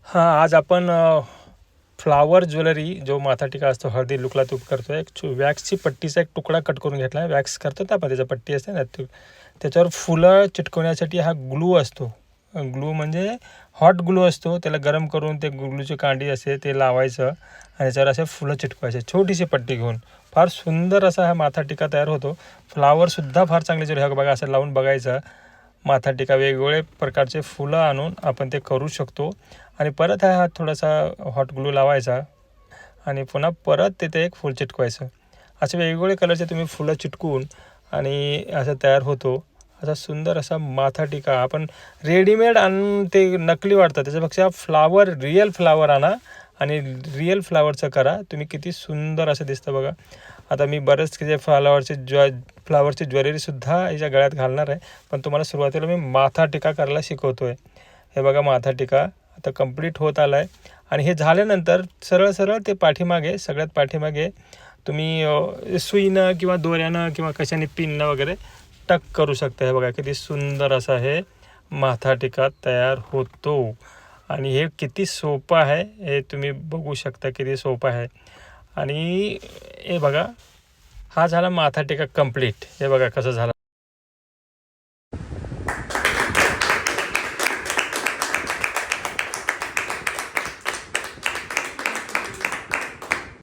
हां, आज आपण फ्लावर ज्वेलरी जो माथा टिका असतो हळदी लुकला तो करतोय. एक वॅक्सची पट्टीचा एक तुकडा कट करून घेतला आहे. वॅक्स करतो ना आपण, त्याची पट्टी असते ना, त्याच्यावर फुलं चिटकवण्यासाठी हा ग्लू असतो. ग्लू म्हणजे हॉट ग्लू असतो. त्याला गरम करून ते ग्लूची कांडी असते ते लावायचं आणि त्याच्यावर असे फुलं चिटकवायचे छोटीशी पट्टी घेऊन. फार सुंदर असा हा माथा टिका तयार होतो. फ्लावरसुद्धा फार चांगले ज्वेलरी बघा, असं लावून बघायचं. माथा टिका वेगवेगळे प्रकारचे फुलं आणून आपण ते करू शकतो. आणि परत हा थोडासा हॉट ग्लू लावायचा आणि पुन्हा परत तिथे एक फूल चिटकवायचं. असे वेगवेगळे कलरचे तुम्ही फुलं चिटकवून आणि असं तयार होतो असा सुंदर असा माथा टिका. आपण रेडीमेड आणून ते नकली वाटतं, त्याच्यापेक्षा फ्लावर रिअल फ्लावर आणा आणि रिअल फ्लावरचं करा. तुम्ही किती सुंदर असं दिसतं बघा. आता मी बरेच जे फ्लावरची ज्वेलरीसुद्धा याच्या गळ्यात घालणार आहे, पण तुम्हाला सुरुवातीला मी माथा टिका करायला शिकवतो आहे. हे बघा माथा टिका आता कंप्लीट होत आला आहे. आणि हे झाल्यानंतर सरळ सरळ ते पाठीमागे, सगळ्यात पाठीमागे तुम्ही सुईनं किंवा दोऱ्यानं किंवा कशाने पिननं वगैरे टक करू शकता. हे बघा किती सुंदर असा हे माथा टिका तयार होतो. आणि हे किती सोपं आहे हे तुम्ही बघू शकता, किती सोपं आहे. आणि हे बघा, हा झाला माथा टिका कंप्लीट. हे बघा कसं झालं.